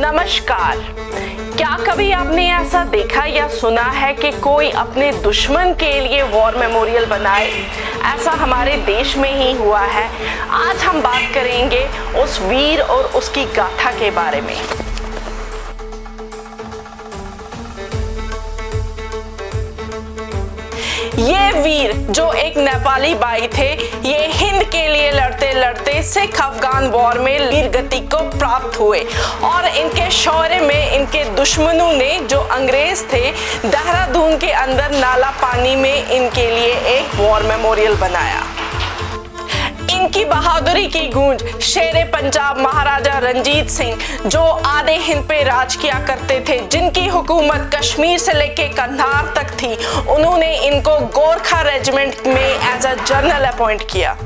नमस्कार। क्या कभी आपने ऐसा देखा या सुना है कि कोई अपने दुश्मन के लिए वॉर मेमोरियल बनाए? ऐसा हमारे देश में ही हुआ है। आज हम बात करेंगे उस वीर और उसकी गाथा के बारे में। ये वीर जो एक नेपाली भाई थे, ये हिंद के लिए लड़ते लड़ते सिख अफगान वॉर में वीर गति को प्राप्त हुए और इनके शौर्य में इनके दुश्मनों ने जो अंग्रेज थे, देहरादून के अंदर नाला पानी में इनके लिए एक वॉर मेमोरियल बनाया। इनकी बहादुरी की गूंज शेरे पंजाब महाराजा रंजीत सिंह, जो आधे हिंद पे राज किया करते थे, जिनकी हुकूमत कश्मीर से लेके कंधार तक थी, उन्होंने इनको गोरखा रेजिमेंट में एज अ जनरल अपॉइंट किया।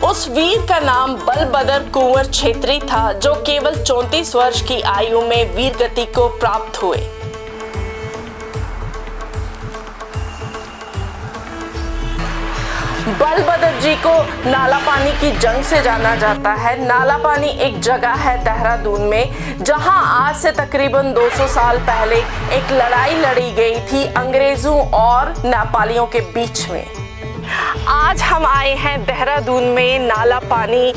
उस वीर का नाम बलभद्र कुंवर छेत्री था, जो केवल 34 वर्ष की आयु में वीर गति को प्राप्त हुए। बलभद्र जी को नाला पानी की जंग से जाना जाता है। नाला पानी एक जगह है देहरादून में, जहां आज से तकरीबन 200 साल पहले एक लड़ाई लड़ी गई थी अंग्रेजों और नेपालियों के बीच में। आज हम आए हैं देहरादून में नाला पानी,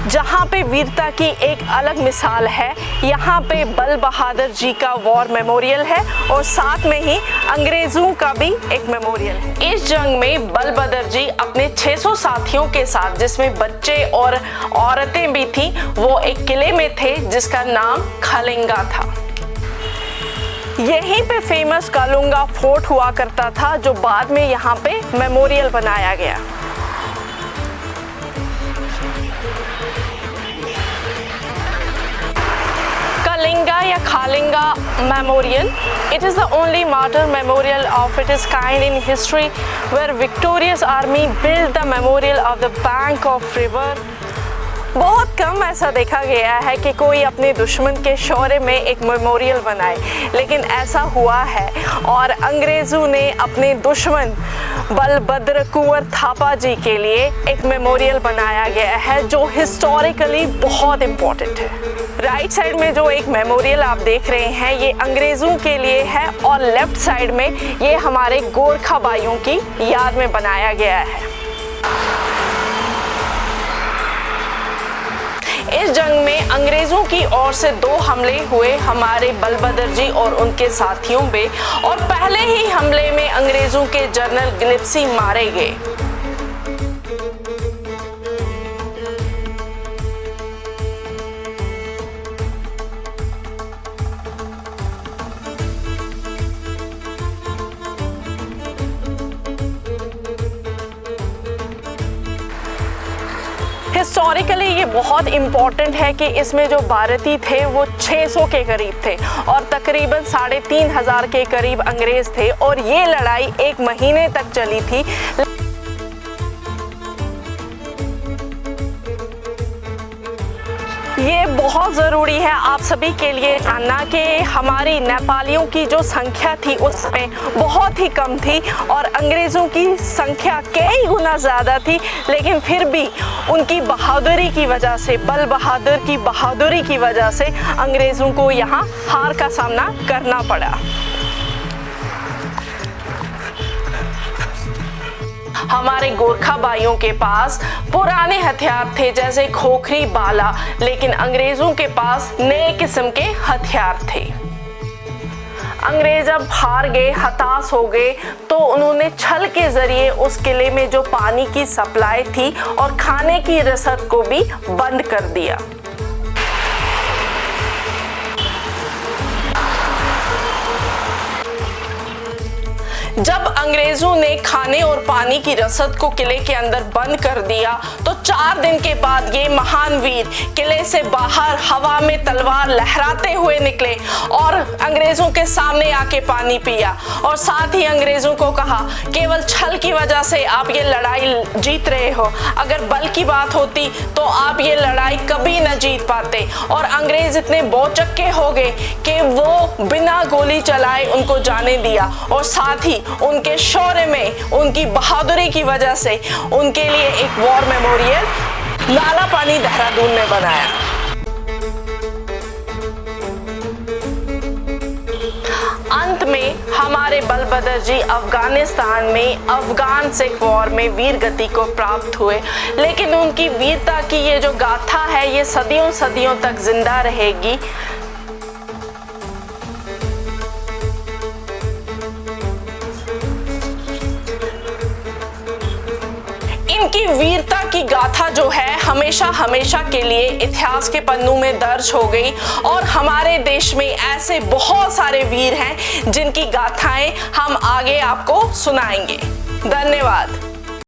जहां पे वीरता की एक अलग मिसाल है। यहाँ पे बल बहादुर जी का वॉर मेमोरियल है और साथ में ही अंग्रेजों का भी एक मेमोरियल है। इस जंग में बलभद्र जी अपने 600 साथियों के साथ, जिसमें बच्चे और औरतें भी थी, वो एक किले में थे जिसका नाम खलिंगा था। यहीं पे फेमस कालूंगा फोर्ट हुआ करता था, जो बाद में यहाँ पे मेमोरियल बनाया गया। Kalinga या खालिंगा memorial, it is the only martyr memorial of its kind in history, where victorious army built the memorial of the bank of river. बहुत कम ऐसा देखा गया है कि कोई अपने दुश्मन के शौर्य में एक मेमोरियल बनाए, लेकिन ऐसा हुआ है और अंग्रेज़ों ने अपने दुश्मन बलभद्र कुंवर थापा जी के लिए एक मेमोरियल बनाया गया है, जो हिस्टोरिकली बहुत इम्पोर्टेंट है। राइट साइड में जो एक मेमोरियल आप देख रहे हैं, ये अंग्रेज़ों के लिए है और लेफ्ट साइड में ये हमारे गोरखा भाइयों की याद में बनाया गया है। इस जंग में अंग्रेजों की ओर से 2 हमले हुए हमारे बलभद्र जी और उनके साथियों पे, और पहले ही हमले में अंग्रेजों के जनरल गिलेप्सी मारे गए। हिस्टोरिकली ये बहुत इम्पॉर्टेंट है कि इसमें जो भारतीय थे वो 600 के करीब थे और तकरीबन 3500 के करीब अंग्रेज थे, और ये लड़ाई 1 महीने तक चली थी। ये बहुत ज़रूरी है आप सभी के लिए जानना कि हमारी नेपालियों की जो संख्या थी उसमें बहुत ही कम थी और अंग्रेज़ों की संख्या कई गुना ज़्यादा थी, लेकिन फिर भी उनकी बहादुरी की वजह से, बल बहादुर की बहादुरी की वजह से अंग्रेज़ों को यहाँ हार का सामना करना पड़ा। हमारे गोरखा भाइयों के पास पुराने हथियार थे जैसे खोखरी, भाला, लेकिन अंग्रेजों के पास नए किस्म के हथियार थे। अंग्रेज अब हार गए, हताश हो गए, तो उन्होंने छल के जरिए उस किले में जो पानी की सप्लाई थी और खाने की रसद को भी बंद कर दिया। जब अंग्रेजों ने खाने और पानी की रसद को किले के अंदर बंद कर दिया, तो 4 दिन के बाद ये महान वीर किले से बाहर हवा में तलवार लहराते हुए निकले और अंग्रेजों के सामने आके पानी पिया, और साथ ही अंग्रेजों को कहा, केवल छल की वजह से आप ये लड़ाई जीत रहे हो, अगर बल की बात होती तो आप ये लड़ाई कभी न जीत पाते। और अंग्रेज इतने भौचक्के हो गए कि वो बिना गोली चलाए उनको जाने दिया, और साथ ही उनके शौर्य में, उनकी बहादुरी की वजह से उनके लिए एक वॉर मेमोरियल नाला पानी देहरादून में बनाया। अंत में हमारे बलभद्र जी अफगानिस्तान में अफगान सिख वॉर में वीर गति को प्राप्त हुए, लेकिन उनकी वीरता की ये जो गाथा है ये सदियों सदियों तक जिंदा रहेगी। इनकी वीरता की गाथा जो है हमेशा हमेशा के लिए इतिहास के पन्नों में दर्ज हो गई, और हमारे देश में ऐसे बहुत सारे वीर हैं जिनकी गाथाएं हम आगे आपको सुनाएंगे। धन्यवाद।